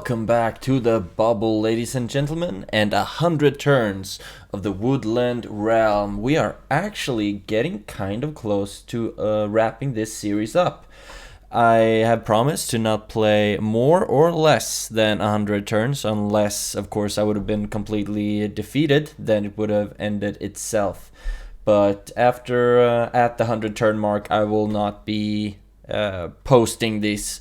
Welcome back to the bubble, ladies and gentlemen, and 100 turns of the Woodland Realm. We are actually getting kind of close to wrapping this series up. I have promised to not play more or less than 100 turns, unless, of course, I would have been completely defeated, then it would have ended itself. But after, at the 100 turn mark, I will not be posting this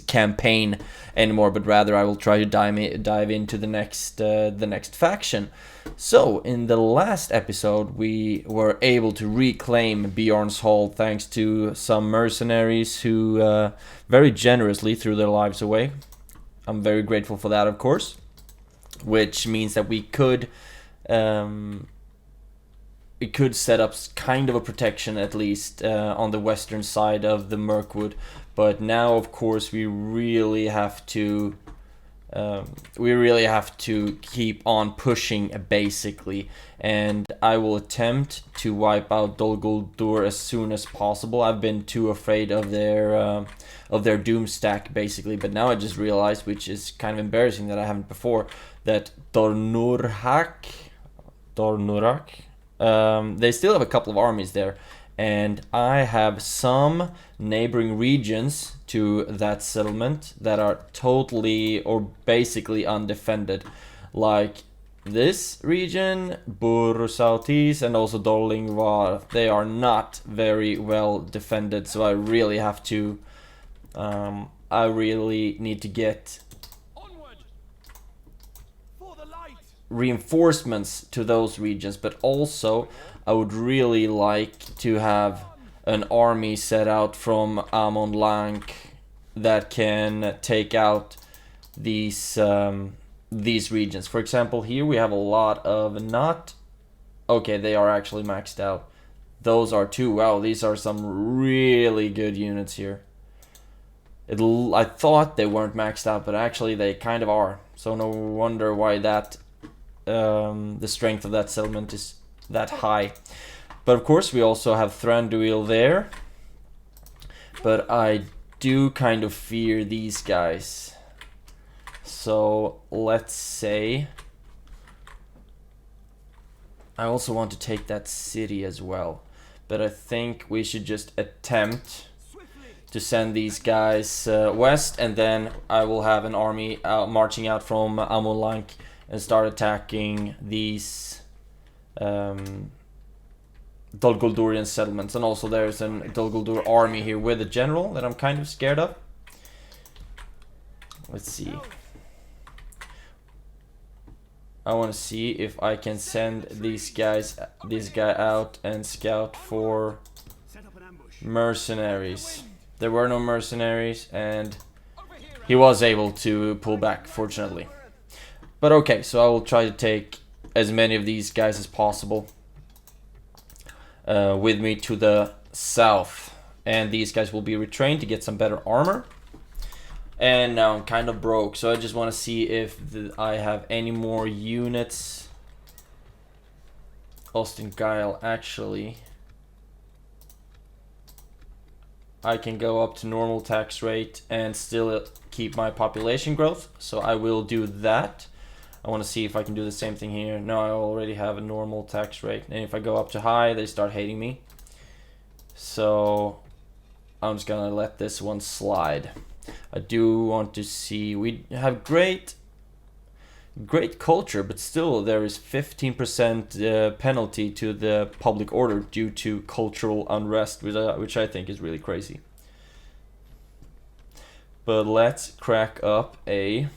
campaign anymore, but rather I will try to dive into the next faction. So in the last episode we were able to reclaim Bjorn's Hall thanks to some mercenaries who very generously threw their lives away. I'm very grateful for that, of course, which means that we could set up kind of a protection, at least on the western side of the Mirkwood. But now, of course, we really have to keep on pushing, basically. And I will attempt to wipe out Dol Guldur as soon as possible. I've been too afraid of their doom stack, basically. But now I just realized, which is kind of embarrassing that I haven't before, that Dornurak, they still have a couple of armies there, and I have some neighboring regions to that settlement that are totally or basically undefended, like this region, Bursautis, and also Dorlingvar. They are not very well defended, so I really have to I really need to get reinforcements to those regions, but also I would really like to have an army set out from Amon Lank that can take out these regions. For example, here we have a lot of okay, they are actually maxed out. Those are two. Wow, these are some really good units here. I thought they weren't maxed out, but actually they kind of are. So no wonder why that the strength of that settlement is that high. But of course we also have Thranduil there, but I do kind of fear these guys. So let's say I also want to take that city as well, but I think we should just attempt to send these guys west, and then I will have an army marching out from Amolank and start attacking these Dol Guldurian settlements. And also there's an Dol Guldur army here with a general that I'm kind of scared of. Let's see. I want to see if I can send this guy out and scout for mercenaries. There were no mercenaries, and he was able to pull back, fortunately. But okay, so I will try to take as many of these guys as possible with me to the south. And these guys will be retrained to get some better armor. And now I'm kind of broke, so I just want to see if I have any more units. Austin Guile, actually, I can go up to normal tax rate and still keep my population growth, so I will do that. I want to see if I can do the same thing here. No, I already have a normal tax rate, and if I go up to high, they start hating me. So I'm just gonna let this one slide. I do want to see, we have great culture, but still there is 15% penalty to the public order due to cultural unrest, which I think is really crazy. But let's crack up a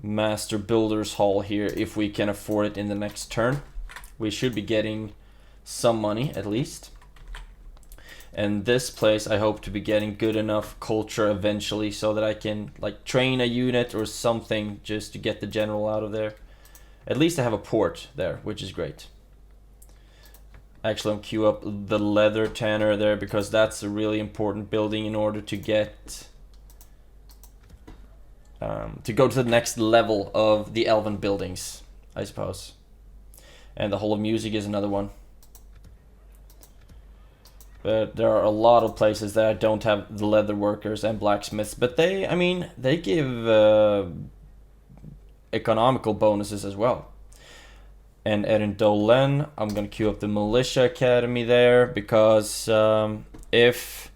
Master Builder's Hall here if we can afford it in the next turn. We should be getting some money at least. And this place I hope to be getting good enough culture eventually so that I can like train a unit or something just to get the general out of there. At least I have a port there, which is great. Actually, I'll queue up the leather tanner there because that's a really important building in order to get to go to the next level of the elven buildings, I suppose. And the Hall of Music is another one. But there are a lot of places that I don't have the leather workers and blacksmiths. But they, I mean, they give economical bonuses as well. And Erin Dolen, I'm gonna queue up the Militia Academy there, because if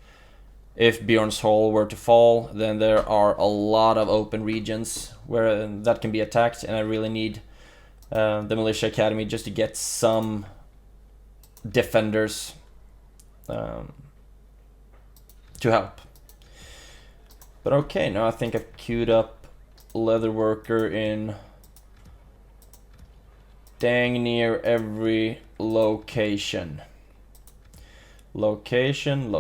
Bjorn's Hall were to fall, then there are a lot of open regions where that can be attacked, and I really need the Militia Academy just to get some defenders to help. But okay, now I think I've queued up Leatherworker in dang near every location. Location.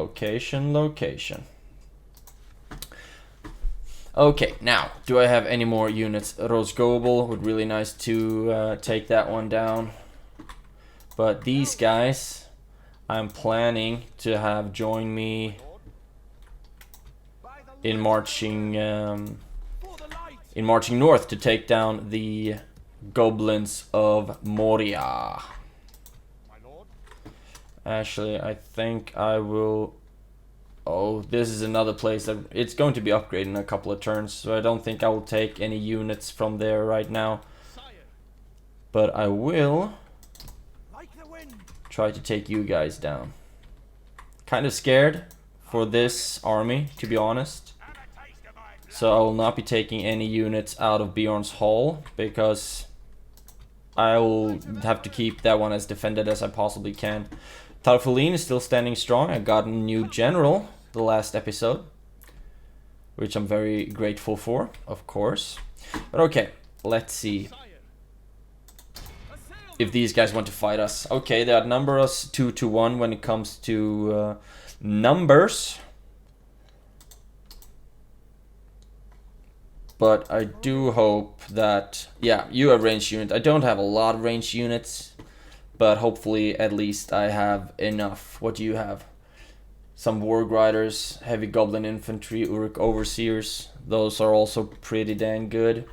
Okay, now, do I have any more units? Rosgobel would really nice to take that one down. But these guys, I'm planning to have join me in marching north to take down the goblins of Moria. Actually, I think I will... Oh, this is another place that it's going to be upgraded in a couple of turns, so I don't think I will take any units from there right now. But I will try to take you guys down. Kind of scared for this army, to be honest. So I will not be taking any units out of Bjorn's Hall, because I will have to keep that one as defended as I possibly can. Tarfulin is still standing strong. I got a new general the last episode, which I'm very grateful for, of course. But okay, let's see if these guys want to fight us. Okay, they outnumber us 2-1 when it comes to numbers. But I do hope that... Yeah, you have ranged units. I don't have a lot of ranged units, but hopefully at least I have enough. What do you have? Some Warg Riders, Heavy Goblin Infantry, Uruk Overseers. Those are also pretty dang good.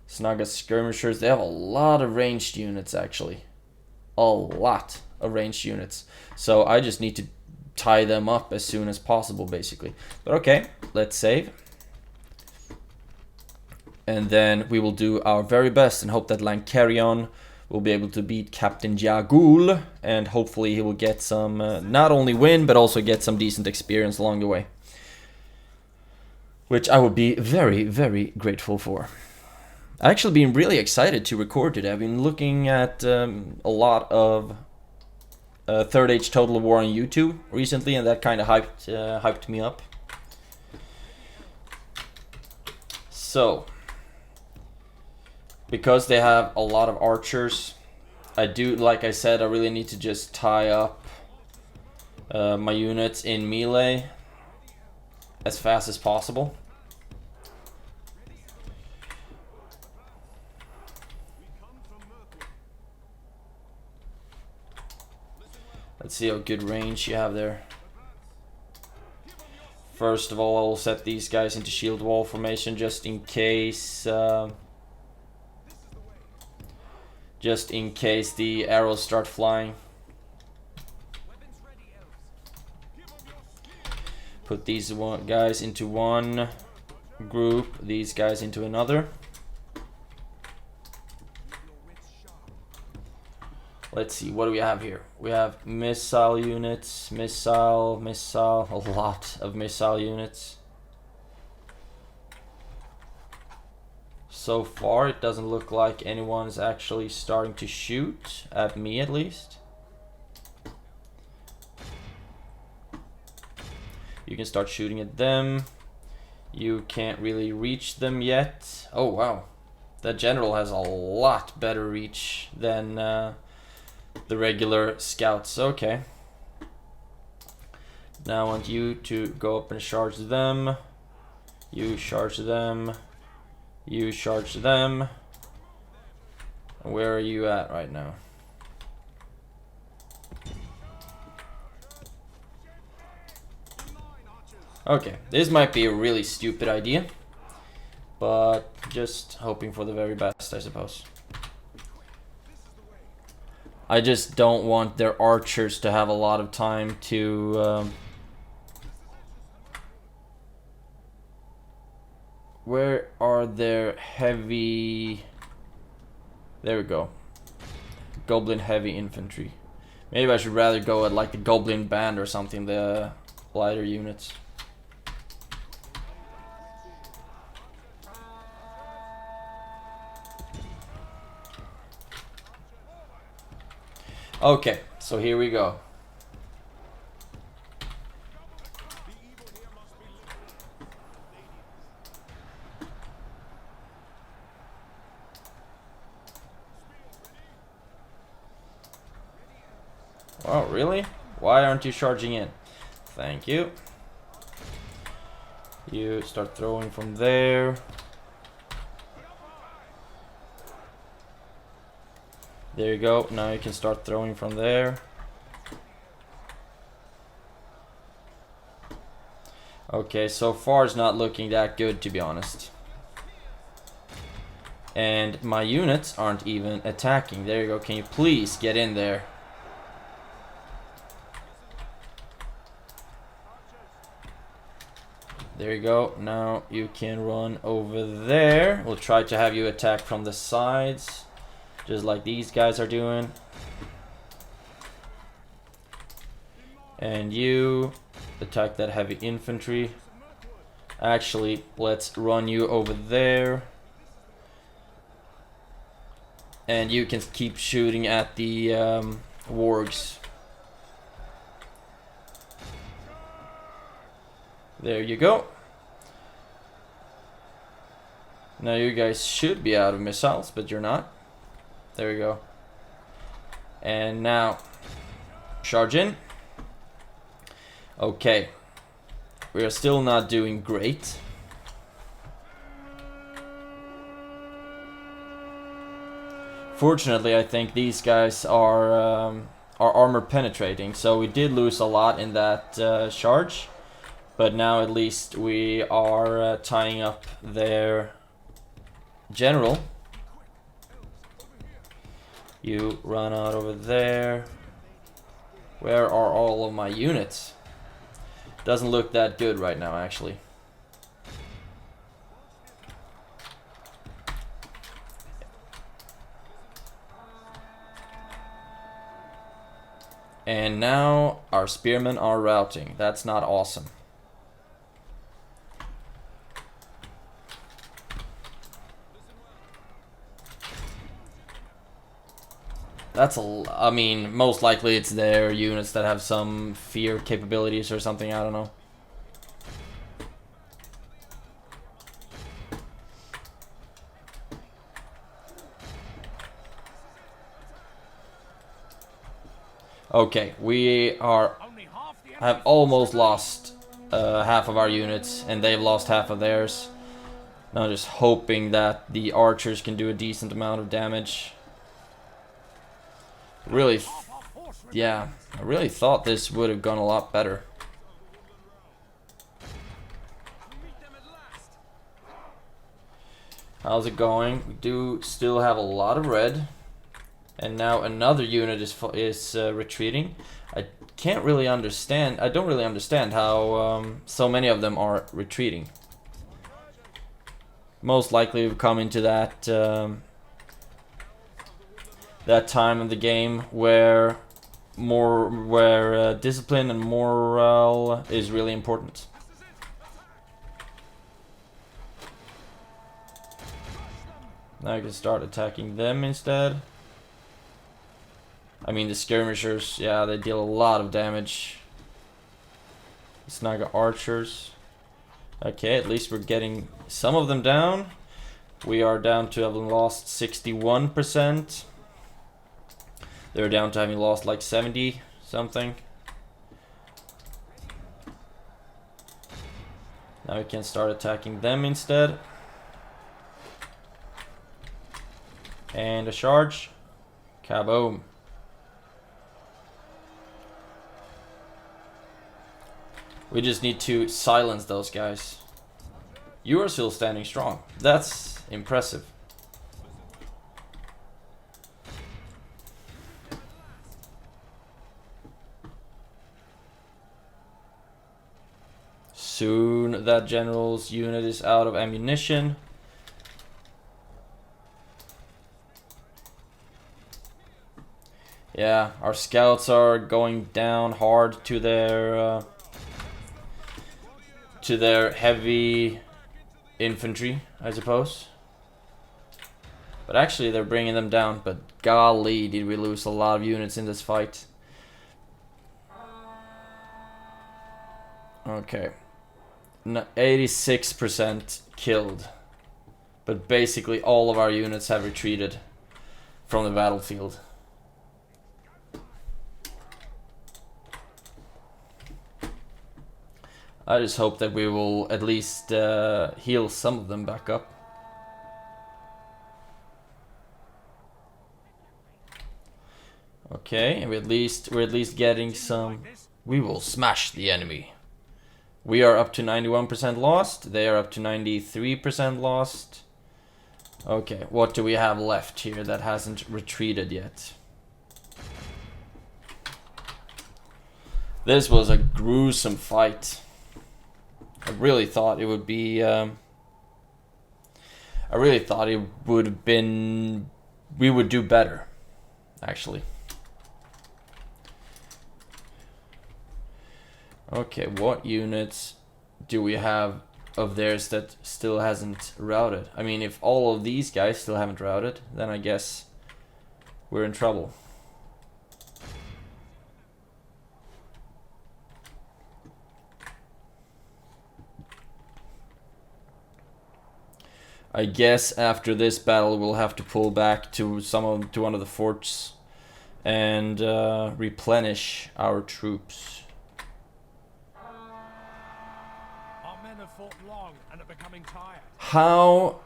Snaga Skirmishers. They have a lot of ranged units, actually. A lot of ranged units. So I just need to tie them up as soon as possible, basically. But okay, let's save. And then we will do our very best and hope that Lancarion will be able to beat Captain Jagul, and hopefully he will get some, not only win, but also get some decent experience along the way. Which I would be very, very grateful for. I've actually been really excited to record today. I've been looking at a lot of Third Age Total War on YouTube recently, and that kind of hyped me up. So... because they have a lot of archers, I do, like I said, I really need to just tie up my units in melee as fast as possible. Let's see how good range you have there. First of all, I will set these guys into shield wall formation just in case... just in case the arrows start flying. Put these guys into one group, these guys into another. Let's see, what do we have here? We have missile units, missile, a lot of missile units. So far, it doesn't look like anyone's actually starting to shoot at me, at least. You can start shooting at them. You can't really reach them yet. Oh, wow. That general has a lot better reach than the regular scouts. Okay. Now I want you to go up and charge them. You charge them. You charge them. Where are you at right now? Okay, this might be a really stupid idea, but just hoping for the very best, I suppose. I just don't want their archers to have a lot of time to... where are their heavy... There we go. Goblin heavy infantry. Maybe I should rather go at like the Goblin band or something, the lighter units. Okay, so here we go. Oh, really? Why aren't you charging in? Thank you. You start throwing from there. There you go. Now you can start throwing from there. Okay, so far it's not looking that good, to be honest. And my units aren't even attacking. There you go. Can you please get in there? There you go. Now you can run over there. We'll try to have you attack from the sides, just like these guys are doing. And you attack that heavy infantry. Actually, let's run you over there. And you can keep shooting at the wargs. There you go. Now you guys should be out of missiles, but you're not. There we go. And now, charge in. Okay. We are still not doing great. Fortunately, I think these guys are armor penetrating, so we did lose a lot in that charge. But now at least we are tying up their general. You run out over there. Where are all of my units? Doesn't look that good right now, actually. And now our spearmen are routing. That's not awesome. I mean, most likely it's their units that have some fear capabilities or something, I don't know. Okay, we have almost lost half of our units, and they've lost half of theirs. Now just hoping that the archers can do a decent amount of damage. Really, yeah, I really thought this would have gone a lot better. How's it going? We do still have a lot of red, and now another unit is retreating. I can't really understand. I don't really understand how so many of them are retreating. Most likely we've come into that that time in the game where discipline and morale is really important. Now I can start attacking them instead. I mean, the skirmishers, yeah, they deal a lot of damage. Snaga archers. Okay, at least we're getting some of them down. We are down to having lost 61%. They're down to having lost like 70 something. Now we can start attacking them instead. And a charge. Kaboom. We just need to silence those guys. You are still standing strong. That's impressive. Soon that general's unit is out of ammunition. Yeah, our scouts are going down hard to their heavy infantry, I suppose. But actually they're bringing them down, but golly, did we lose a lot of units in this fight. Okay. 86% killed. But basically all of our units have retreated from the battlefield. I just hope that we will at least heal some of them back up. Okay, and we're at least getting some. We will smash the enemy. We are up to 91% lost. They are up to 93% lost. Okay, what do we have left here that hasn't retreated yet? This was a gruesome fight. I really thought it would be. I really thought it would have been. We would do better, actually. Okay, what units do we have of theirs that still hasn't routed? I mean, if all of these guys still haven't routed, then I guess we're in trouble. I guess after this battle we'll have to pull back to one of the forts and replenish our troops. Our men have fought long and are becoming tired. How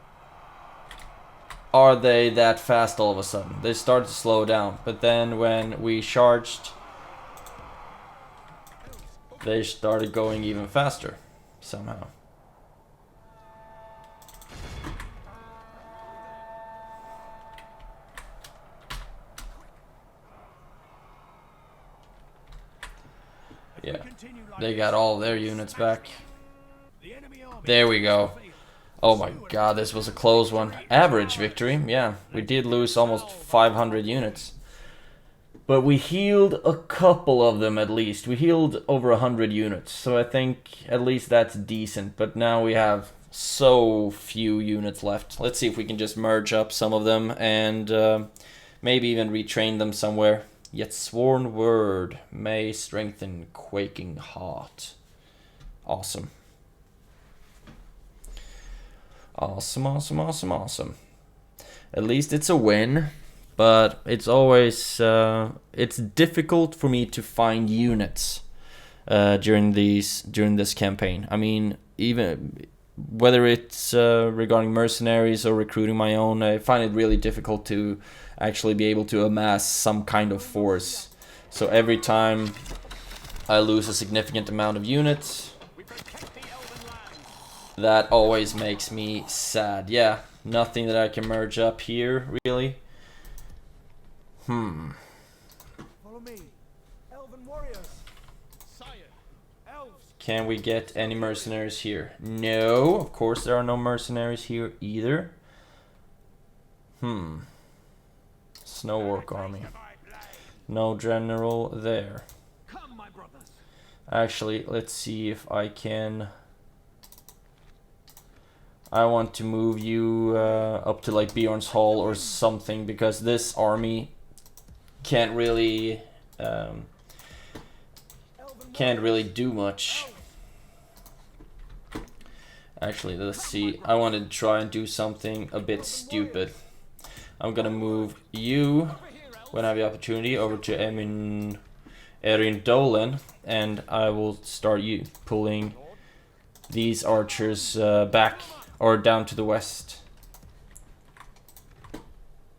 are they that fast all of a sudden? They started to slow down, but then when we charged, they started going even faster somehow. Yeah, they got all their units back. There we go. Oh my god, this was a close one. Average victory, yeah. We did lose almost 500 units. But we healed a couple of them at least. We healed over 100 units. So I think at least that's decent. But now we have so few units left. Let's see if we can just merge up some of them and maybe even retrain them somewhere. Yet sworn word may strengthen quaking heart. Awesome. Awesome, awesome, awesome, awesome. At least it's a win, but it's always it's difficult for me to find units during this campaign. I mean, even whether it's regarding mercenaries or recruiting my own, I find it really difficult to actually be able to amass some kind of force. So every time I lose a significant amount of units, that always makes me sad. Yeah, nothing that I can merge up here, really. Follow me. Elven warriors. Sire. Elves. Can we get any mercenaries here? No, of course there are no mercenaries here either. Snow Orc army. No general there. Come, my brothers. Actually, let's see if I can. I want to move you up to like Bjorn's Hall or something, because this army can't really do much. Actually, let's see. I want to try and do something a bit stupid. I'm gonna move you, when I have the opportunity, over to Erin Dolan, and I will start you pulling these archers back or down to the west.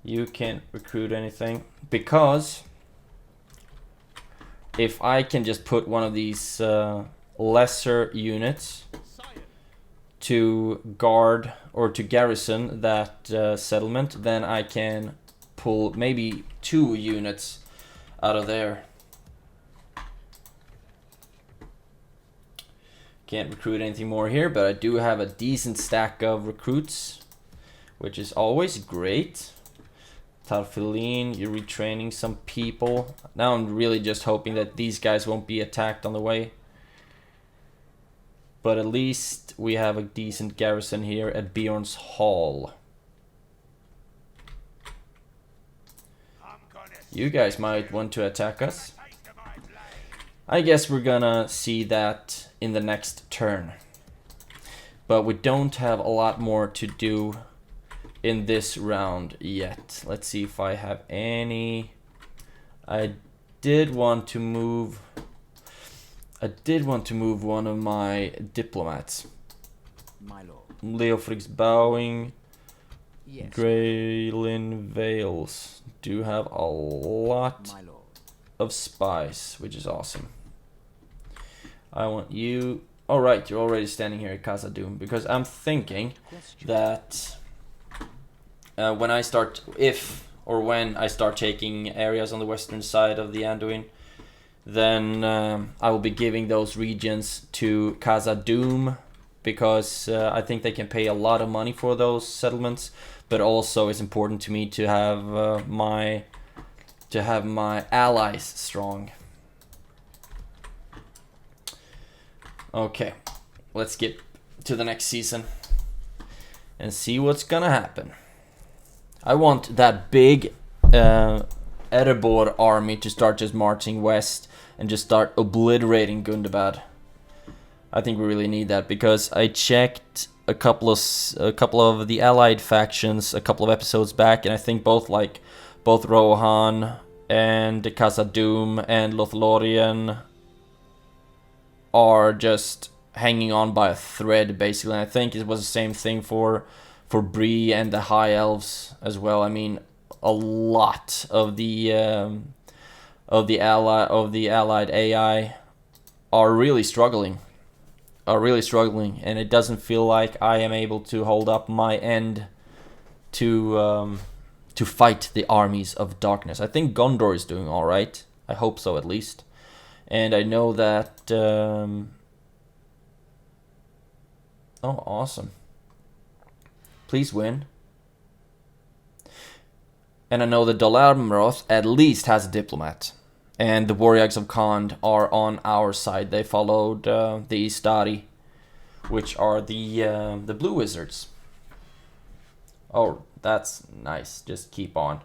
You can't recruit anything, because if I can just put one of these lesser units to guard or to garrison that settlement, then I can pull maybe 2 units out of there. Can't recruit anything more here, but I do have a decent stack of recruits, which is always great. Tarfilin, you're retraining some people. Now I'm really just hoping that these guys won't be attacked on the way. But at least we have a decent garrison here at Bjorn's Hall. You guys might want to attack us. I guess we're gonna see that in the next turn. But we don't have a lot more to do in this round yet. Let's see if I have any. I did want to move one of my diplomats. My lord. Leofric's Bowing, Yes. Greylin Vales do have a lot My lord. of spies, which is awesome. I want you. Oh right, you're already standing here at Casa Doom, because I'm thinking that when I start taking areas on the western side of the Anduin, then I will be giving those regions to Casa Doom, because I think they can pay a lot of money for those settlements, but also it's important to me to have my allies strong. Okay, let's get to the next season and see what's gonna happen. I want that big Erebor army to start just marching west and just start obliterating Gundabad. I think we really need that, because I checked a couple of the allied factions a couple of episodes back, and I think both Rohan and Casa Doom and Lothlorien are just hanging on by a thread, basically. And I think it was the same thing for Bree and the High Elves as well. I mean, a lot of the allied AI are really struggling, and it doesn't feel like I am able to hold up my end to fight the armies of darkness. I think Gondor is doing all right. I hope so, at least. And I know that... oh, awesome. Please win. And I know that Dol Amroth at least has a diplomat. And the Warriors of Khand are on our side. They followed the Istari, which are the Blue Wizards. Oh, that's nice. Just keep on.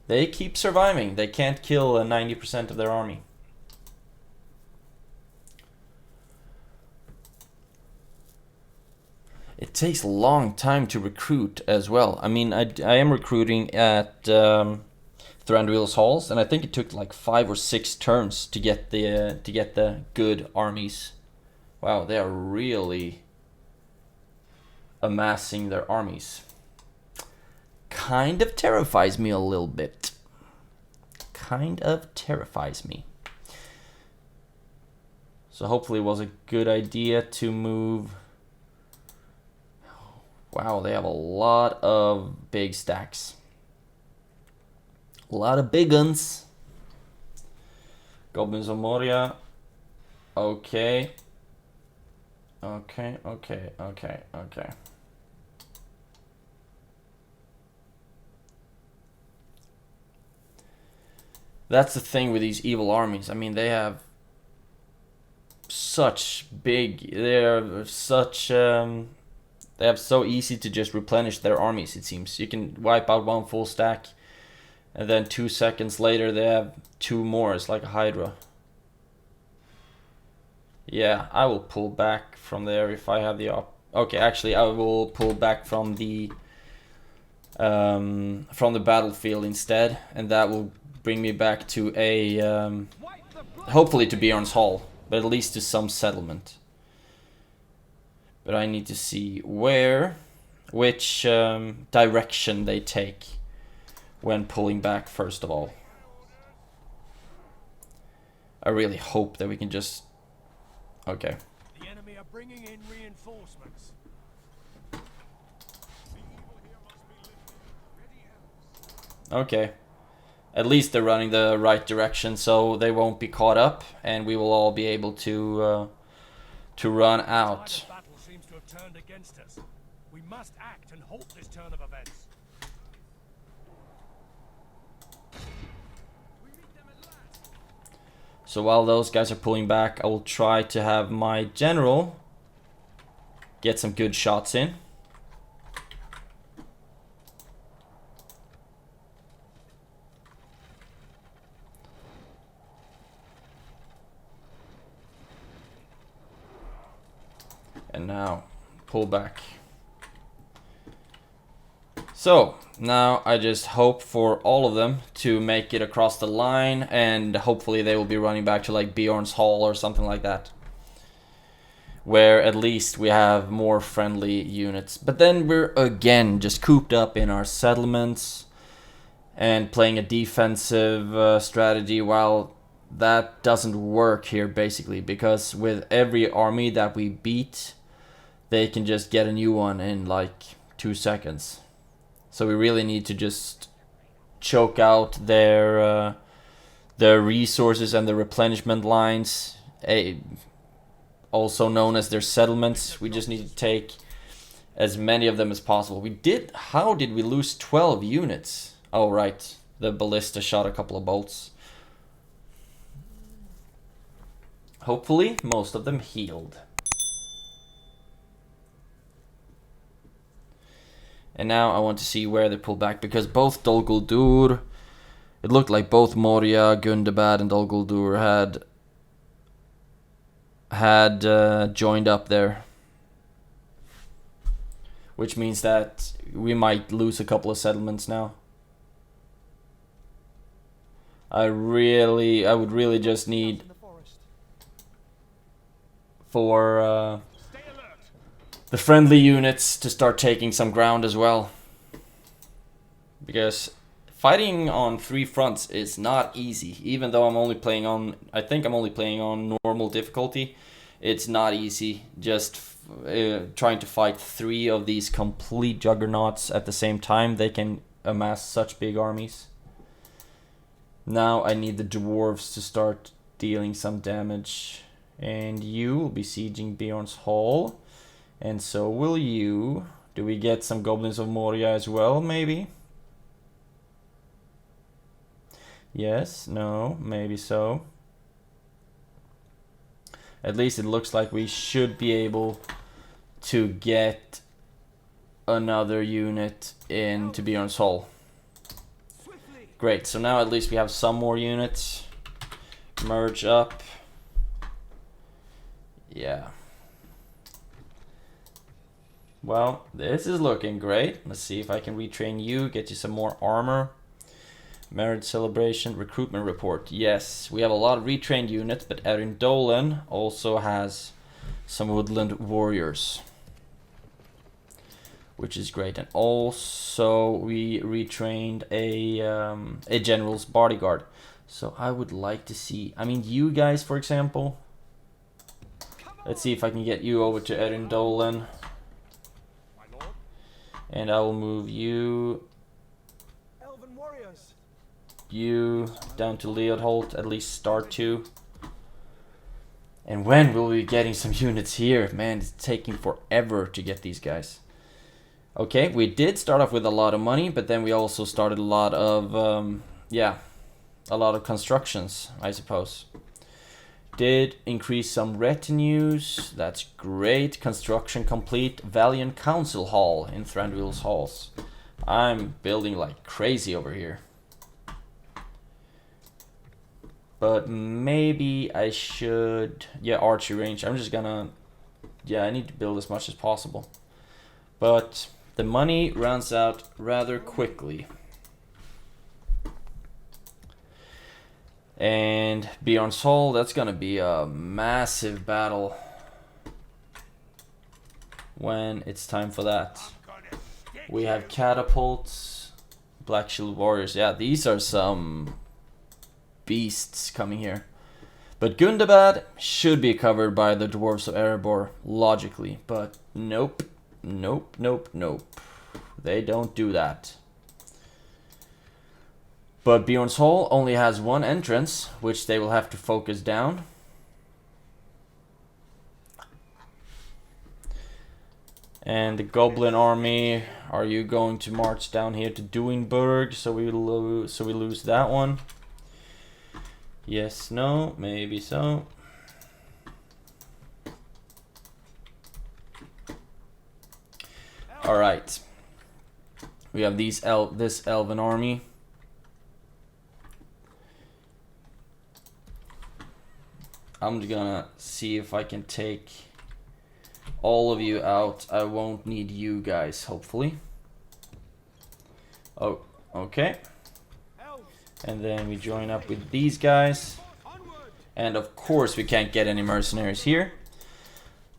They keep surviving. They can't kill 90% of their army. It takes a long time to recruit as well. I mean, I am recruiting at Thranduil's Halls, and I think it took like 5 or 6 turns to get the good armies. Wow, they are really amassing their armies. Kind of terrifies me a little bit. Kind of terrifies me. So hopefully it was a good idea to move. Wow, they have a lot of big stacks. A lot of big guns. Goblins of Moria. Okay. Okay. That's the thing with these evil armies. I mean, they have such big... They have so easy to just replenish their armies, it seems. You can wipe out one full stack, and then 2 seconds later they have 2 more. It's like a Hydra. Yeah, I will pull back from there if I have the okay, actually I will pull back from the battlefield instead, and that will bring me back to a hopefully to Bjorn's Hall, but at least to some settlement. But I need to see which direction they take when pulling back first of all. I really hope that we can just... Okay. The enemy are bringing in reinforcements. Okay. At least they're running the right direction, so they won't be caught up, and we will all be able to to run The out. tide of battle seems to have turned against us. We must act and halt this turn of events. So while those guys are pulling back, I will try to have my general get some good shots in. And now, pull back. So, now I just hope for all of them to make it across the line, and hopefully they will be running back to like Bjorn's Hall or something like that, where at least we have more friendly units. But then we're again just cooped up in our settlements and playing a defensive strategy, while that doesn't work here basically, because with every army that we beat, they can just get a new one in like 2 seconds. So we really need to just choke out their resources and the replenishment lines, also known as their settlements. We just need to take as many of them as possible. How did we lose 12 units? Oh right, the ballista shot a couple of bolts. Hopefully most of them healed. And now I want to see where they pull back, because both Dol Guldur, it looked like both Moria, Gundabad and Dol Guldur had joined up there. Which means that we might lose a couple of settlements now. I would really just need for the friendly units to start taking some ground as well, because fighting on 3 fronts is not easy. Even though I think I'm only playing on normal difficulty, it's not easy just trying to fight 3 of these complete juggernauts at the same time. They can amass such big armies. Now I need the dwarves to start dealing some damage, and you will be sieging Bjorn's Hall. And so will you. Do we get some Goblins of Moria as well, maybe? Yes, no, maybe so. At least it looks like we should be able to get another unit into Bjorn's Hall. Great, so now at least we have some more units. Merge up. Yeah. Well, this is looking great. Let's see if I can retrain you, get you some more armor. Marriage celebration, recruitment report. Yes, we have a lot of retrained units, but Erin Dolan also has some woodland warriors, which is great. And also we retrained a general's bodyguard. So I would like to see, I mean, you guys, for example. Let's see if I can get you over to Erin Dolan. And I will move you down to Leodholt, at least start to. And when will we be getting some units here? Man, it's taking forever to get these guys. Okay, we did start off with a lot of money, but then we also started a lot of, a lot of constructions, I suppose. Did increase some retinues, that's great. Construction complete. Valiant Council Hall in Thranduil's Halls. I'm building like crazy over here. But maybe I should, archery range. I'm just gonna, I need to build as much as possible. But the money runs out rather quickly. And Bjorn's Hall, that's gonna be a massive battle when it's time for that. We have catapults, Black Shield Warriors. Yeah, these are some beasts coming here. But Gundabad should be covered by the Dwarves of Erebor, logically. But nope, nope, nope, nope. They don't do that. But Bjorn's Hall only has one entrance, which they will have to focus down. And the Goblin army, are you going to march down here to Duinburg so we lose that one? Yes, no, maybe so. All right. We have this elven army. I'm gonna see if I can take all of you out. I won't need you guys, hopefully. Oh, okay. And then we join up with these guys. And of course we can't get any mercenaries here.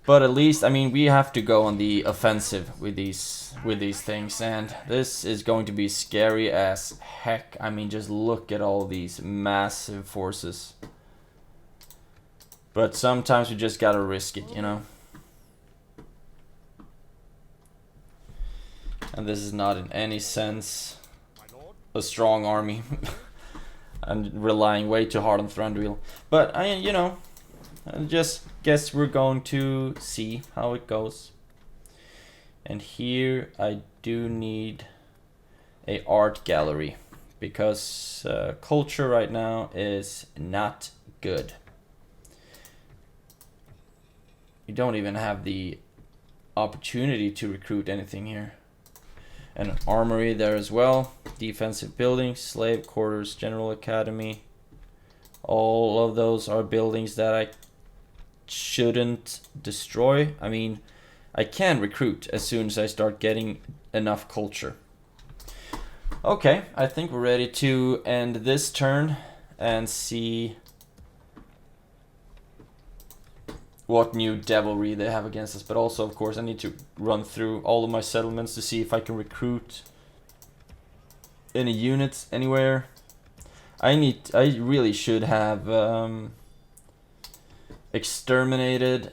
But at least, I mean, we have to go on the offensive with these things. And this is going to be scary as heck. I mean, just look at all these massive forces. But sometimes we just gotta risk it, you know. And this is not in any sense a strong army. I'm relying way too hard on Thranduil. But you know, I just guess we're going to see how it goes. And here I do need a art gallery because culture right now is not good. We don't even have the opportunity to recruit anything here. An armory there as well. Defensive buildings, slave quarters, general academy. All of those are buildings that I shouldn't destroy. I mean, I can recruit as soon as I start getting enough culture. Okay, I think we're ready to end this turn and see what new devilry they have against us. But also, of course, I need to run through all of my settlements to see if I can recruit any units anywhere. I really should have exterminated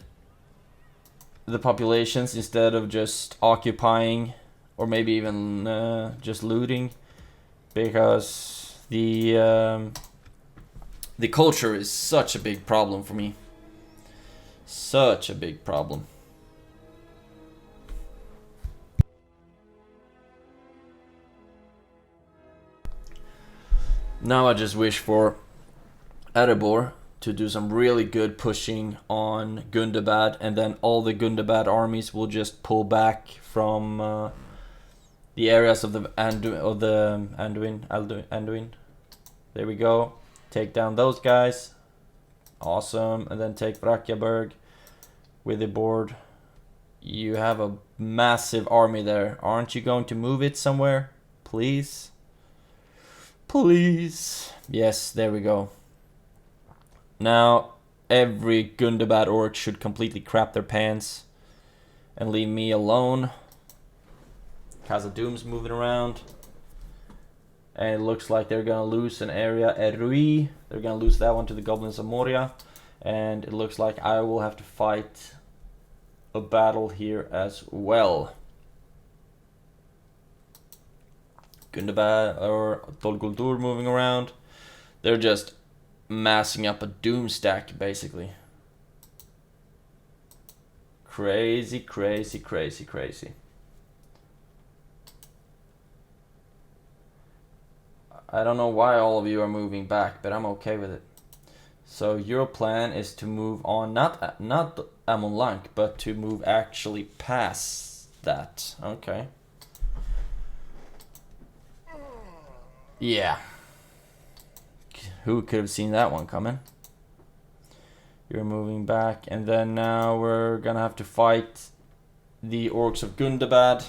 the populations instead of just occupying, or maybe even just looting, because the culture is such a big problem for me. Such a big problem. Now I just wish for Erebor to do some really good pushing on Gundabad, and then all the Gundabad armies will just pull back from the areas of the Anduin. There we go. Take down those guys. Awesome. And then take Vrakjaberg with the board. You have a massive army there. Aren't you going to move it somewhere? Please? Please. Yes, there we go. Now every Gundabad orc should completely crap their pants and leave me alone. Khazad-dûm's moving around. And it looks like they're gonna lose an area, Erui. They're gonna lose that one to the Goblins of Moria. And it looks like I will have to fight a battle here as well. Gundabad or Dol Guldur moving around. They're just massing up a doom stack, basically. Crazy, crazy, crazy, crazy. I don't know why all of you are moving back, but I'm okay with it. So your plan is to move on, not Amon Lank, but to move actually past that. Okay. Yeah. Who could have seen that one coming? You're moving back, and then now we're gonna have to fight the orcs of Gundabad.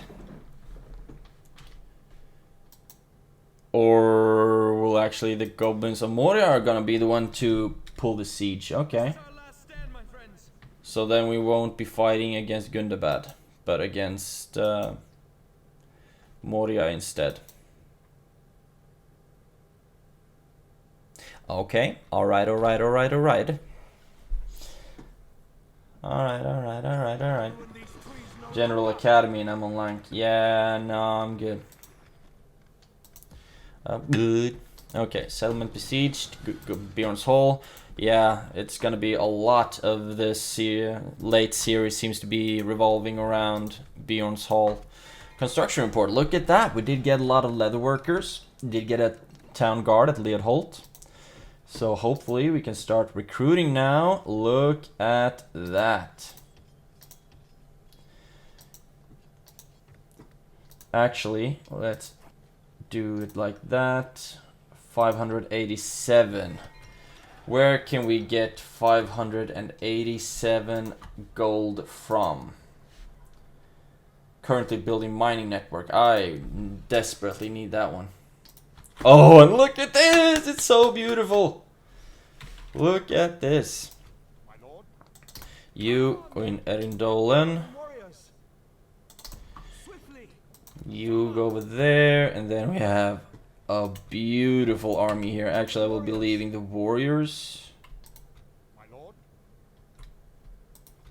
Or will actually the Goblins of Moria are gonna be the one to pull the siege? Okay. So then we won't be fighting against Gundabad, but against Moria instead. Okay, alright. Alright. General Academy in Amon Lank. Yeah, no, I'm good. Okay, settlement besieged. Bjorn's Hall. Yeah, it's gonna be a lot of this late series seems to be revolving around Bjorn's Hall. Construction report. Look at that. We did get a lot of leather workers. Did get a town guard at Leodholt. So hopefully we can start recruiting now. Look at that. Actually, let's do it like that. 587. Where can we get 587 gold from? Currently building mining network. I desperately need that one. Oh, and look at this! It's so beautiful. Look at this. You go in Erindolen. You go over there, and then we have a beautiful army here. Actually, I will be leaving the warriors.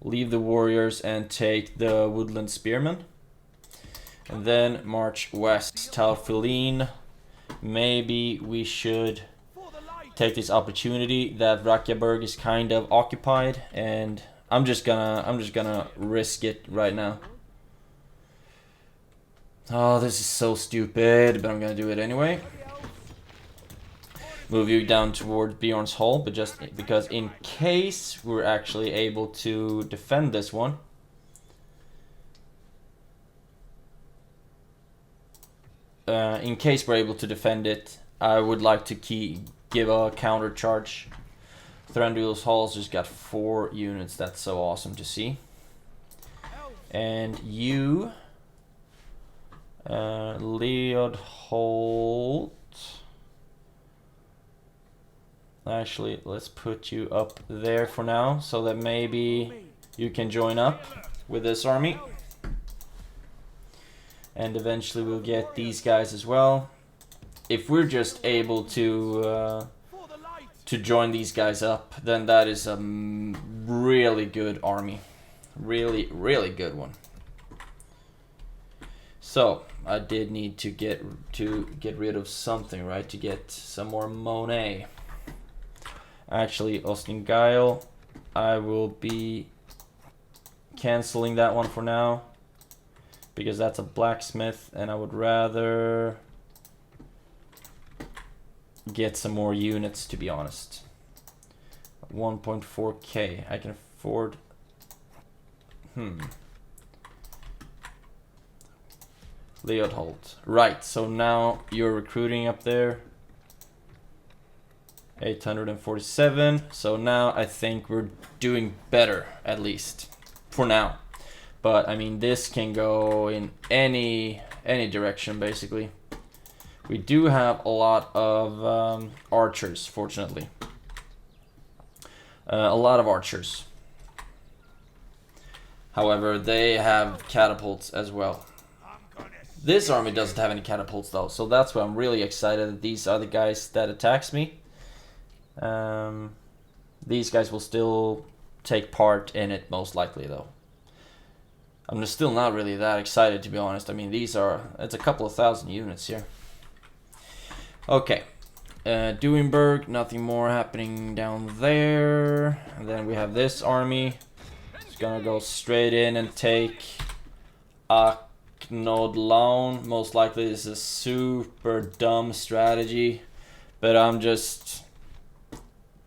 Leave the warriors and take the woodland spearmen. And then march west. Taufiline. Maybe we should take this opportunity that Rakyaberg is kind of occupied, and I'm just gonna risk it right now. Oh, this is so stupid, but I'm gonna do it anyway. Move you down towards Bjorn's Hall, but just because in case we're actually able to defend this one. In case we're able to defend it, I would like to give a counter charge. Thranduil's Hall's just got 4 units. That's so awesome to see. And you, Leodholt. Actually, let's put you up there for now, so that maybe you can join up with this army. And eventually we'll get these guys as well. If we're just able to join these guys up, then that is a really good army. Really, really good one. So, I did need to get rid of something, right? To get some more Monet. Actually, Ostingail, I will be canceling that one for now, because that's a blacksmith, and I would rather get some more units, to be honest. 1.4k, I can afford. Leodholt. Right, so now you're recruiting up there. 847. So now I think we're doing better, at least for now. But I mean, this can go in any direction basically. We do have a lot of archers, fortunately. A lot of archers. However, they have catapults as well. This army doesn't have any catapults though, so that's why I'm really excited that these are the guys that attacks me. These guys will still take part in it, most likely though. I'm just still not really that excited, to be honest. I mean, it's a couple of thousand units here. Okay, Duinberg, nothing more happening down there. And then we have this army. It's gonna go straight in and take Aknodlaun. Most likely this is a super dumb strategy, but I'm just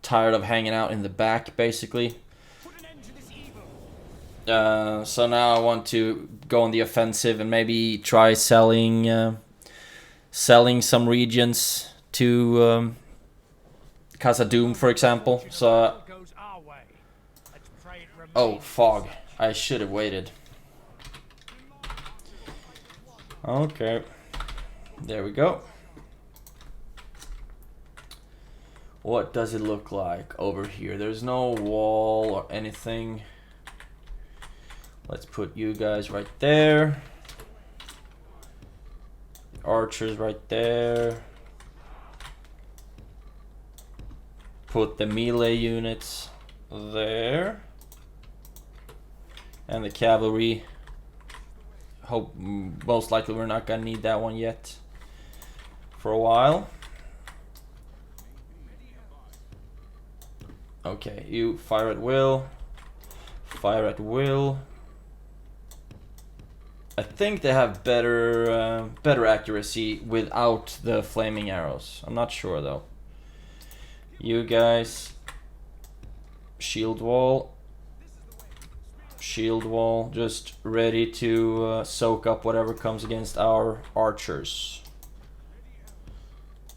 tired of hanging out in the back, basically. So now I want to go on the offensive and maybe try selling some regions to Khazad-dûm, for example. So, oh, fog. I should have waited. Okay, there we go. What does it look like over here? There's no wall or anything. Let's put you guys right there. Archers right there. Put the melee units there. And the cavalry. Most likely we're not gonna need that one yet for a while. Okay, you fire at will. Fire at will. I think they have better accuracy without the flaming arrows. I'm not sure though. You guys, shield wall, just ready to soak up whatever comes against our archers.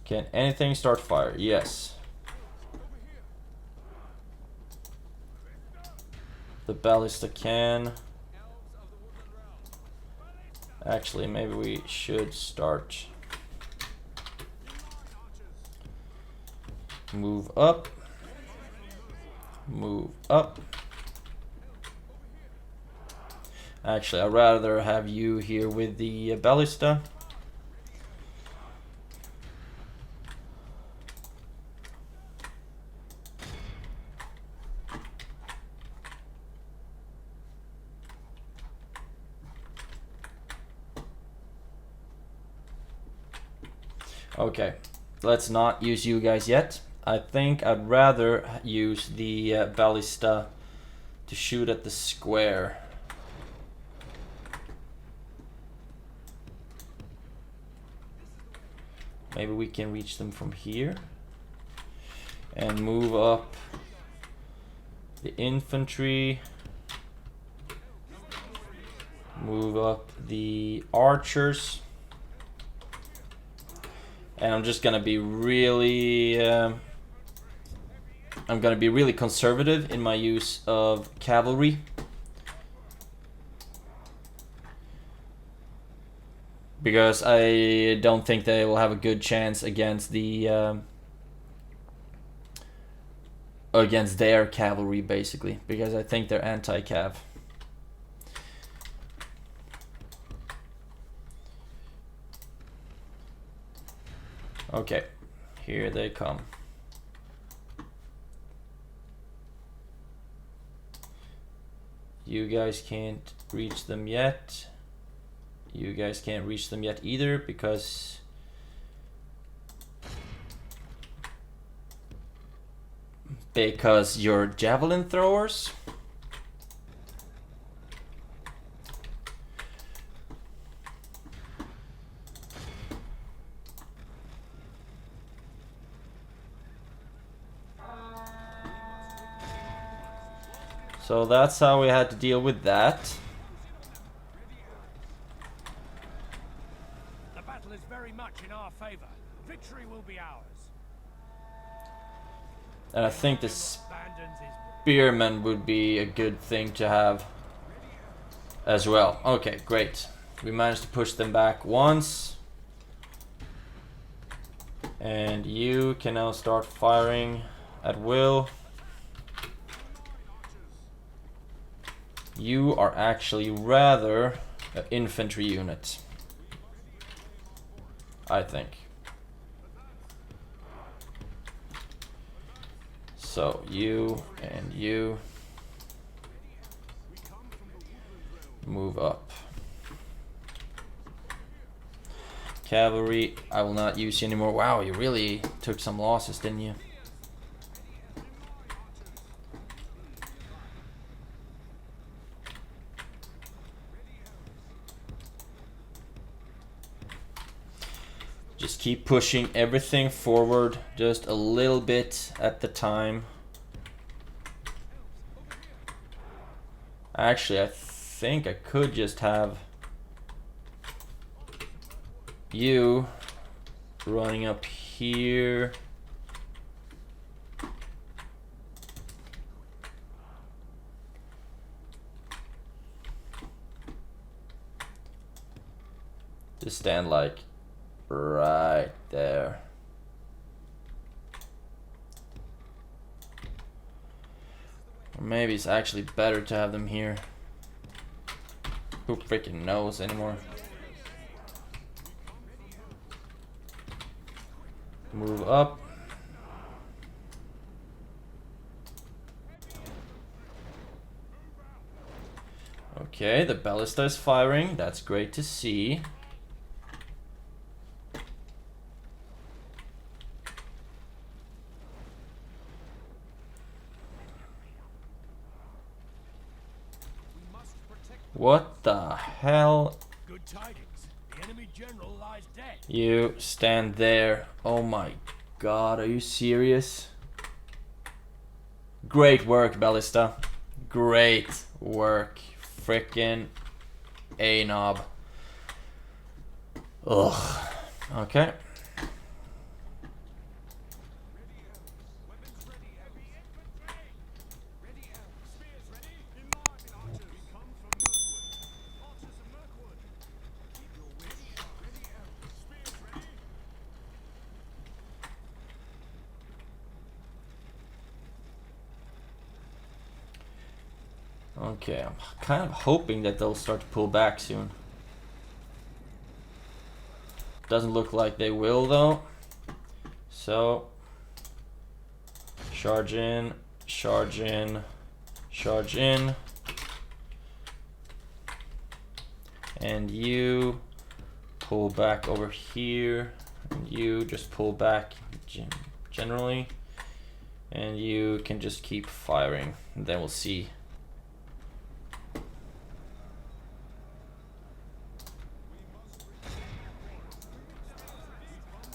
Can anything start fire? Yes. The ballista can. Actually, maybe we should start. Move up. Move up. Actually, I'd rather have you here with the ballista. Okay, let's not use you guys yet. I think I'd rather use the ballista to shoot at the square. Maybe we can reach them from here and move up the infantry, move up the archers. And I'm just gonna be really, conservative in my use of cavalry. Because I don't think they will have a good chance against the, against their cavalry, basically. Because I think they're anti-cav. Okay, here they come. You guys can't reach them yet. You guys can't reach them yet either because you're javelin throwers. So that's how we had to deal with that. The battle is very much in our favor. Victory will be ours. And I think the spearmen would be a good thing to have as well. Okay, great. We managed to push them back once. And you can now start firing at will. You are actually rather an infantry unit, I think. So you and you move up. Cavalry, I will not use you anymore. Wow, you really took some losses, didn't you? Just keep pushing everything forward just a little bit at the time. Actually, I think I could just have you running up here. Just stand like right there. Or maybe it's actually better to have them here. Who freaking knows anymore? Move up. Okay, the ballista is firing. That's great to see. What the hell? Good tidings. The enemy general lies dead. You stand there. Oh my god, are you serious? Great work, Ballista. Great work. Frickin' A-knob. Ugh. Okay. Okay, I'm kind of hoping that they'll start to pull back soon. Doesn't look like they will though. So, charge in, charge in, charge in. And you pull back over here. And you just pull back generally. And you can just keep firing. And then we'll see.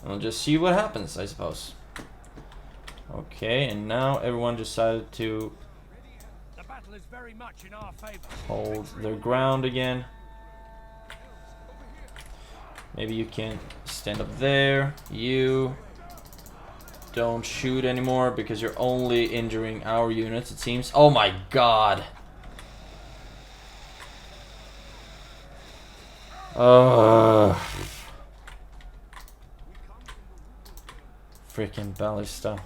We'll just see what happens, I suppose. Okay, and now everyone decided to The battle is very much in our favor. hold their ground again. Maybe you can stand up there. You don't shoot anymore because you're only injuring our units, it seems. Oh my god! Freaking Ballista.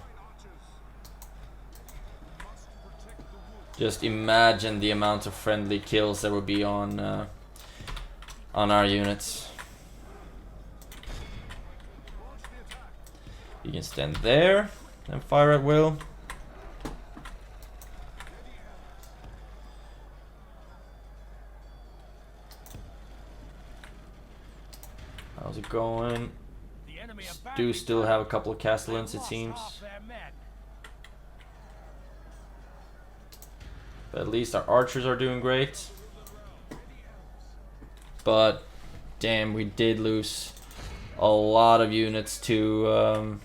Just imagine the amount of friendly kills there would be on our units. You can stand there and fire at will. How's it going? Do still have a couple of castellans, it seems. But at least our archers are doing great. But damn, we did lose a lot of units to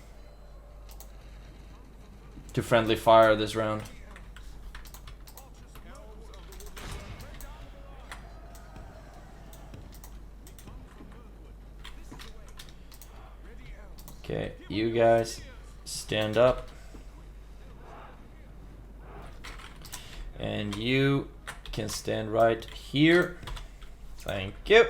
friendly fire this round. Okay, you guys stand up. And you can stand right here. Thank you.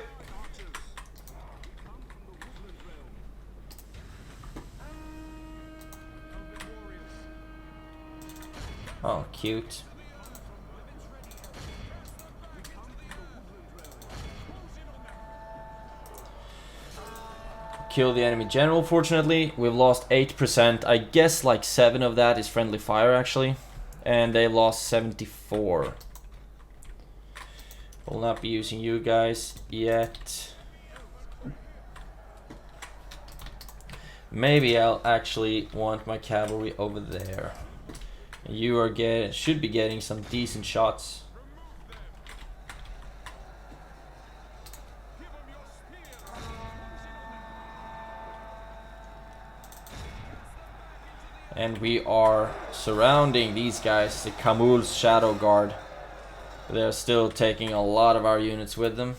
Oh, cute. Kill the enemy general, fortunately. We've lost 8%. I guess like 7 of that is friendly fire, actually. And they lost 74. Will not be using you guys yet. Maybe I'll actually want my cavalry over there. You are should be getting some decent shots. And we are surrounding these guys, the Kamul's Shadow Guard. They're still taking a lot of our units with them.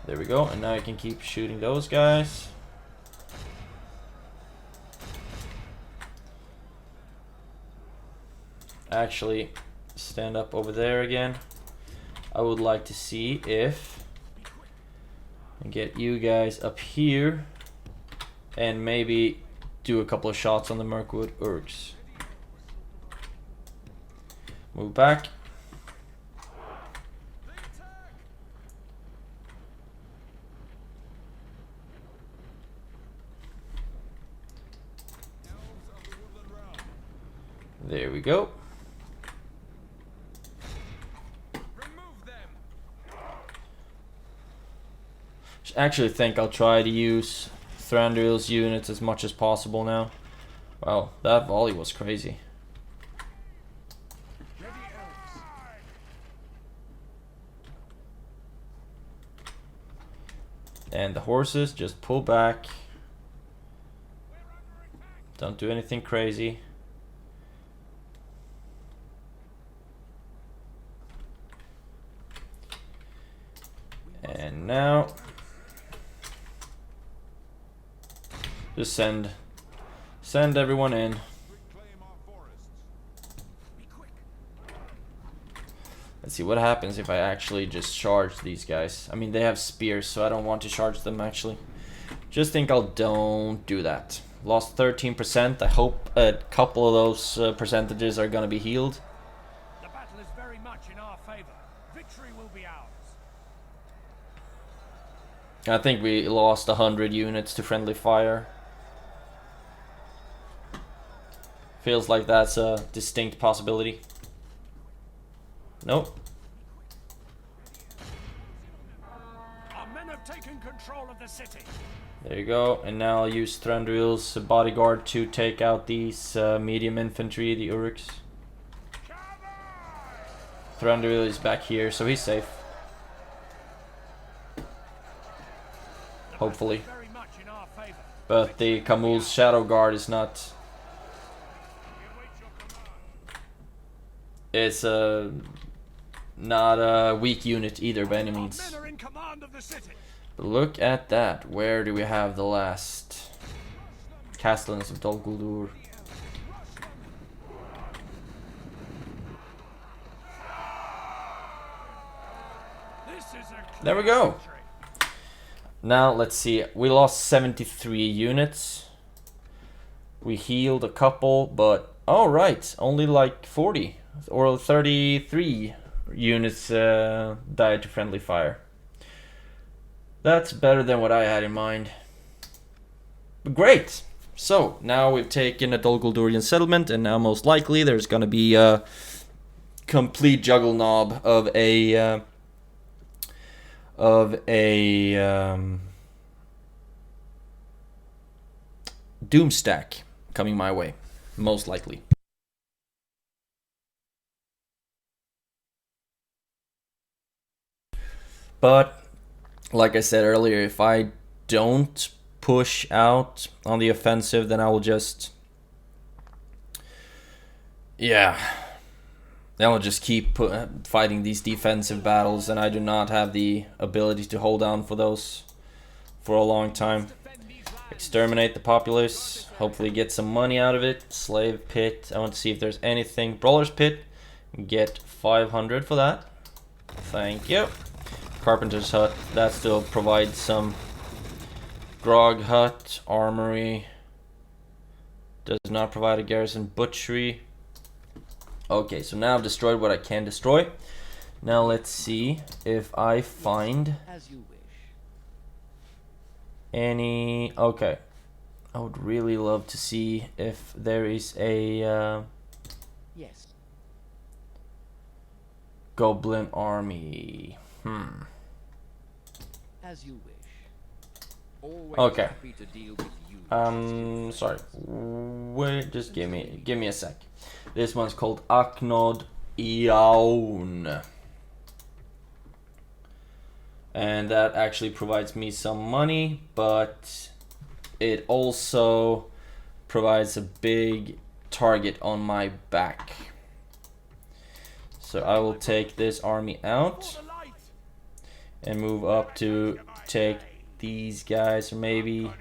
There we go, and now I can keep shooting those guys. Actually, stand up over there again. I would like to see if I can get you guys up here and maybe do a couple of shots on the Mirkwood Urks. Move back. There we go. Actually think I'll try to use Thranduil's units as much as possible now. Wow, that volley was crazy. And the horses just pull back. Don't do anything crazy. And now just send everyone in. Let's see what happens if I actually just charge these guys. I mean, they have spears, so I don't want to charge them actually. Just think I'll don't do that. Lost 13%. I hope a couple of those percentages are gonna be healed. The battle is very much in our favor. Victory will be ours. I think we lost 100 units to friendly fire. Feels like that's a distinct possibility. Nope. Our men have taken control of the city. There you go. And now I'll use Thranduil's bodyguard to take out these medium infantry, the Uruks. Thranduil is back here, so he's safe. Hopefully. Very much in our favor. But the Kamul's Shadow Guard is not... It's not a weak unit either by any means. Men are in command of the city. But look at that. Where do we have the last Castellans of Dol Guldur? This is a There we go. Now let's see. We lost 73 units. We healed a couple, but oh right, only like 40 or 33 units died to friendly fire. That's better than what I had in mind. But great. So now we've taken a Dol Guldurian settlement, and now most likely there's gonna be a complete juggle-knob of a doom stack coming my way, most likely. But like I said earlier, if I don't push out on the offensive, then I will just, yeah, then I'll just keep fighting these defensive battles, and I do not have the ability to hold on for those for a long time. Exterminate the populace, hopefully get some money out of it. Slave pit, I want to see if there's anything. Brawler's pit, get 500 for that. Thank you. Carpenter's hut, that still provides some. Grog hut, armory, does not provide a garrison. Butchery. Okay, so now I've destroyed what I can destroy. Now let's see if I find As you wish. any. Okay, I would really love to see if there is a Yes. goblin army. As you wish. Always Okay. happy to deal with you. Sorry. Wait, just give me a sec. This one's called Aknod Iaun. And that actually provides me some money, but it also provides a big target on my back. So I will take this army out and move up to take these guys, or maybe.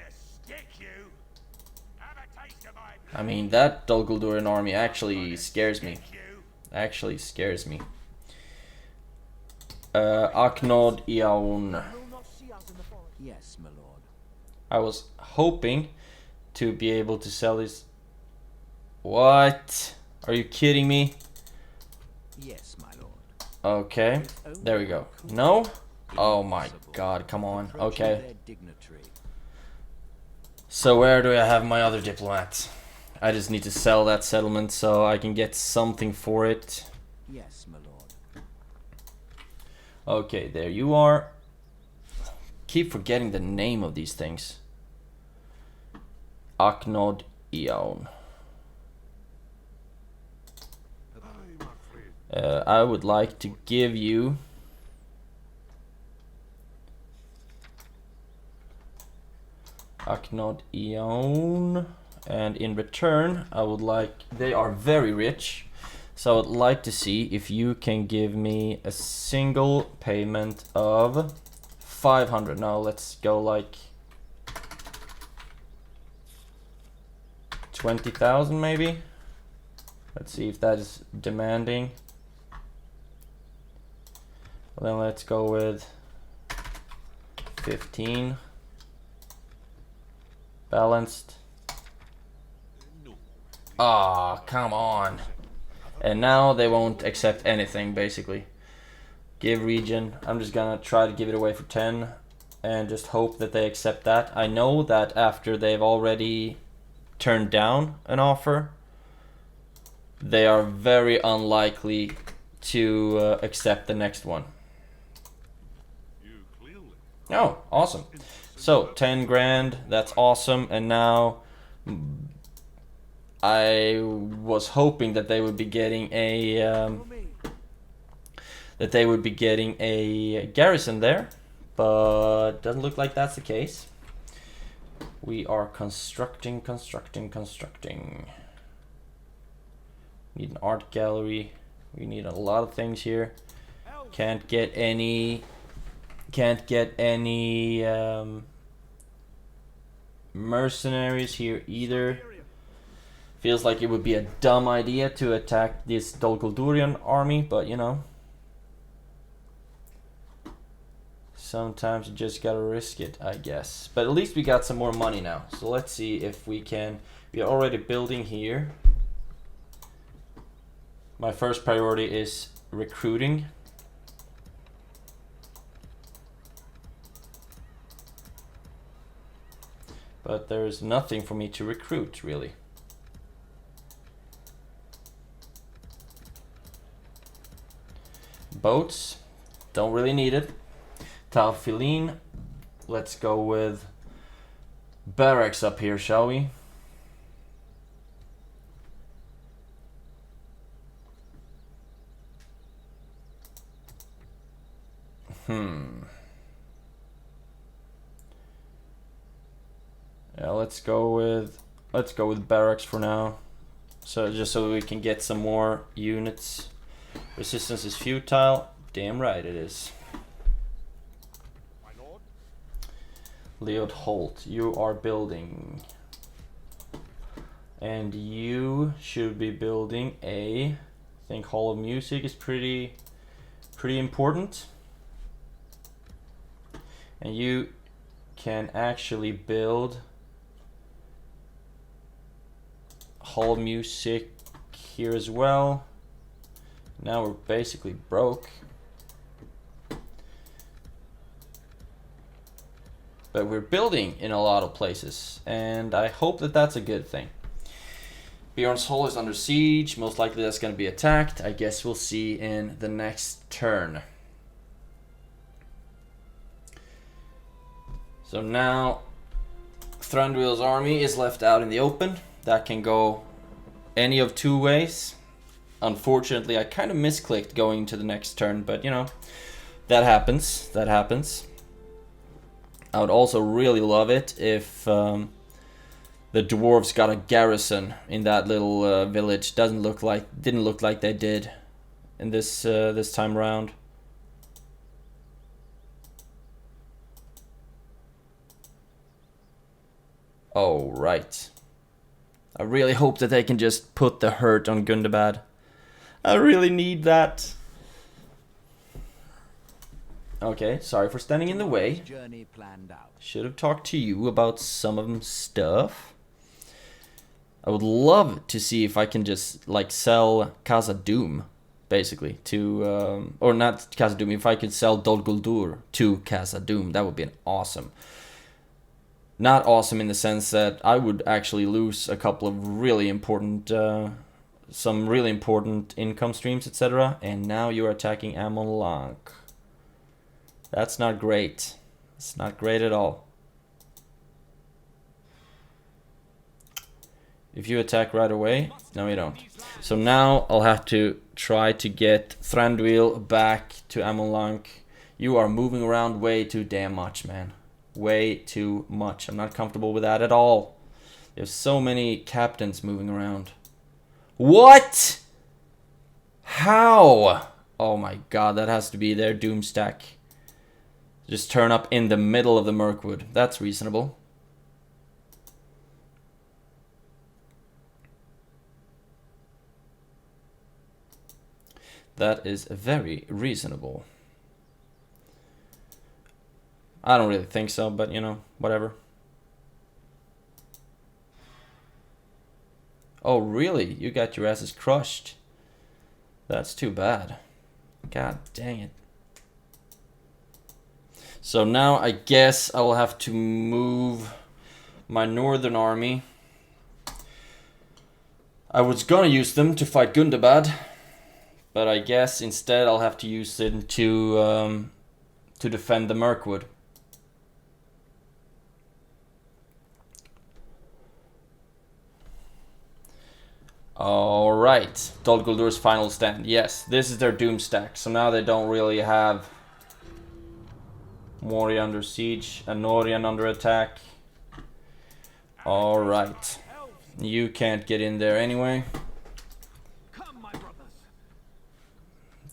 I mean, that Dol Gulduran army actually scares me. Aknod Iaun. Yes, my lord. I was hoping to be able to sell this. What? Are you kidding me? Yes, my lord. Okay, there we go. No? Oh my god, come on. Okay. So where do I have my other diplomat? I just need to sell that settlement so I can get something for it. Yes, my lord. Okay, there you are. Keep forgetting the name of these things. Aknod Eon. I would like to give you Aknod Eon, and in return I would like, they are very rich, so I would like to see if you can give me a single payment of 500. Now let's go like 20,000 maybe. Let's see if that is demanding. Well, then let's go with 15. Balanced. Ah, come on. And now they won't accept anything, basically. Give region. I'm just gonna try to give it away for 10 and just hope that they accept that. I know that after they've already turned down an offer, they are very unlikely to accept the next one. Oh, awesome. So 10 grand, that's awesome. And now I was hoping that they would be getting a garrison there, but doesn't look like that's the case. We are constructing. Need an art gallery. We need a lot of things here. Can't get any mercenaries here either. Feels like it would be a dumb idea to attack this Dol Gul'Durian army, but you know, sometimes you just gotta risk it, I guess. But at least we got some more money now, so let's see if we can. We are already building here. My first priority is recruiting. But there's nothing for me to recruit, really. Boats, don't really need it. Talfiline, let's go with barracks up here, shall we? Yeah, let's go with barracks for now. So just so we can get some more units. Resistance is futile. Damn right it is. My lord. Leod Holt, you are building. And you should be building a, I think Hall of Music is pretty important. And you can actually build Hall of Music here as well. Now we're basically broke. But we're building in a lot of places, and I hope that that's a good thing. Bjorn's Hall is under siege. Most likely that's going to be attacked. I guess we'll see in the next turn. So now Thranduil's army is left out in the open. That can go any of two ways. Unfortunately, I kind of misclicked going to the next turn, but you know, that happens. That happens. I would also really love it if the dwarves got a garrison in that little village. Didn't look like they did in this this time around. Oh right. I really hope that they can just put the hurt on Gundabad. I really need that. Okay, sorry for standing in the way. Journey planned out. Should have talked to you about some of them stuff. I would love to see if I can just like sell Casa Doom, basically, to or not Casa Doom. If I could sell Dol Guldur to Casa Doom, that would be awesome. Not awesome in the sense that I would actually lose a couple of really important, some really important income streams, etc. And now you're attacking Amon Lank. That's not great. It's not great at all. If you attack right away, no you don't. So now I'll have to try to get Thranduil back to Amonlank. You are moving around way too damn much, man. Way too much. I'm not comfortable with that at all. There's so many captains moving around. What? How? Oh my god, that has to be their doom stack. Just turn up in the middle of the Mirkwood. That's reasonable. That is very reasonable. I don't really think so, but you know, whatever. Oh really? You got your asses crushed. That's too bad. God dang it. So now I guess I will have to move my northern army. I was gonna use them to fight Gundabad, but I guess instead I'll have to use them to defend the Mirkwood. Alright, Dol Guldur's final stand. Yes, this is their doom stack. So now they don't really have Moria under siege, Anorian under attack. Alright. You can't get in there anyway.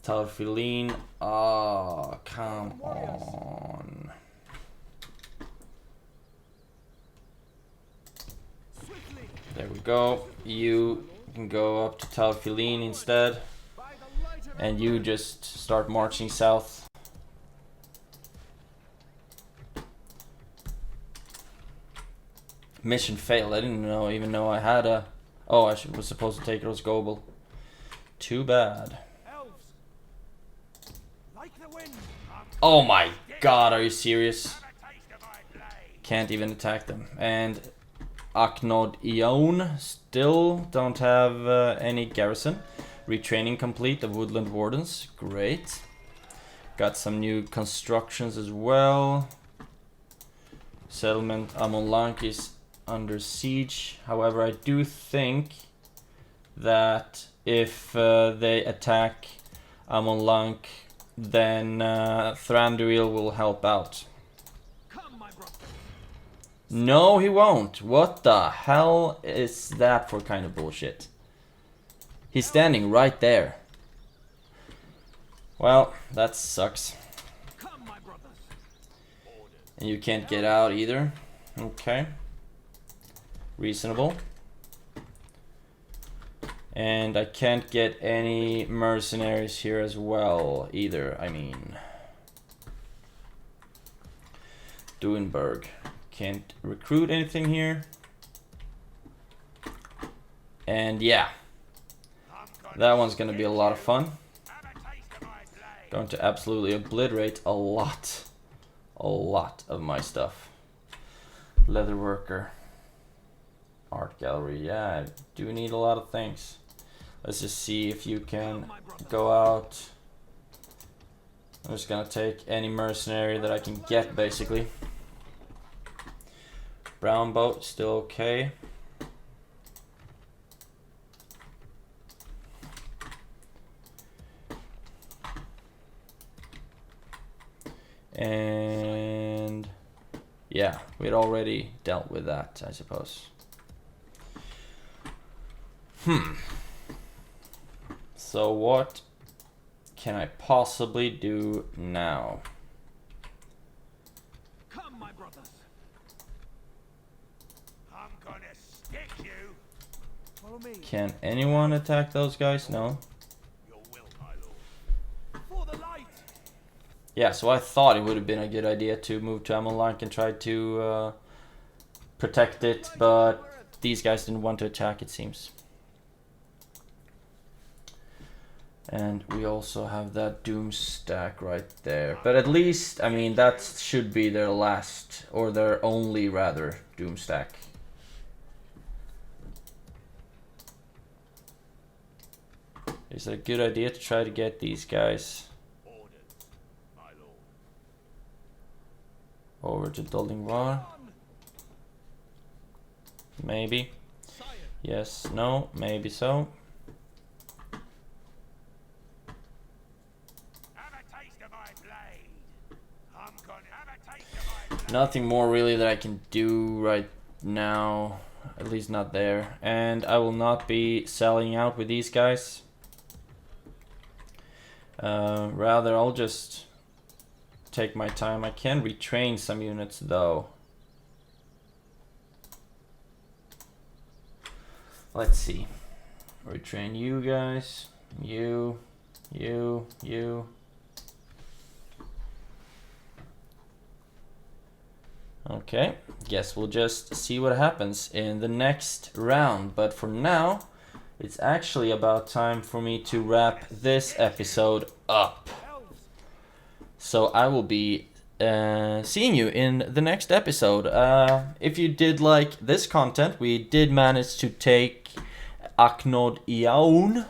Talfiline. Oh, come on. There we go. You can go up to Talfiline instead. And you just start marching south. Mission failed. I didn't even know I had a... Oh, I was supposed to take Rosgobel. Too bad. Oh my god, are you serious? Can't even attack them. And Aknod Ion still don't have any garrison. Retraining complete of Woodland Wardens. Great. Got some new constructions as well. Settlement Amonlank is under siege. However, I do think that if they attack Amonlank, then Thranduil will help out. No, he won't. What the hell is that for kind of bullshit? He's standing right there. Well, that sucks. And you can't get out either. Okay. Reasonable. And I can't get any mercenaries here as well either, I mean. Duinberg. Can't recruit anything here. And yeah. That one's gonna be a lot of fun. Going to absolutely obliterate a lot of my stuff. Leatherworker. Art gallery, yeah, I do need a lot of things. Let's just see if you can go out. I'm just gonna take any mercenary that I can get, basically. Brown boat, still okay. And yeah, we'd already dealt with that, I suppose. So what can I possibly do now? Come, my brothers. I'm gonna stick you. Follow me. Can anyone attack those guys? No. Your will, my lord. For the light. Yeah, so I thought it would have been a good idea to move to Amonlank and try to protect it, but these guys didn't want to attack, it seems. And we also have that doom stack right there. But at least, I mean, that should be their last, or their only, rather, doom stack. Is it a good idea to try to get these guys over to Doldingvar? Maybe. Yes, no, maybe so. Have a taste of my blade. I'm gonna have a taste of my blade. Nothing more really that I can do right now. At least not there. And I will not be selling out with these guys. Rather, I'll just take my time. I can retrain some units though. Let's see. Retrain you guys. You. Okay, guess we'll just see what happens in the next round. But for now, it's actually about time for me to wrap this episode up. So I will be seeing you in the next episode. If you did like this content, we did manage to take Aknod Iaun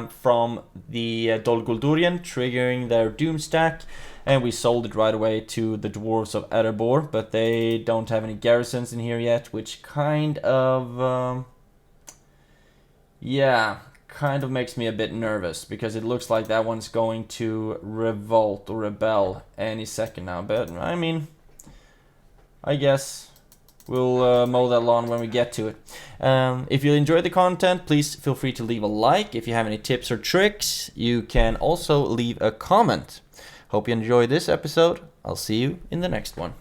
from the Dol Gul'Durian, triggering their Doom stack. And we sold it right away to the Dwarves of Erebor, but they don't have any garrisons in here yet, which kind of, yeah, kind of makes me a bit nervous, because it looks like that one's going to revolt or rebel any second now. But, I mean, I guess we'll mow that lawn when we get to it. If you enjoyed the content, please feel free to leave a like. If you have any tips or tricks, you can also leave a comment. Hope you enjoyed this episode. I'll see you in the next one.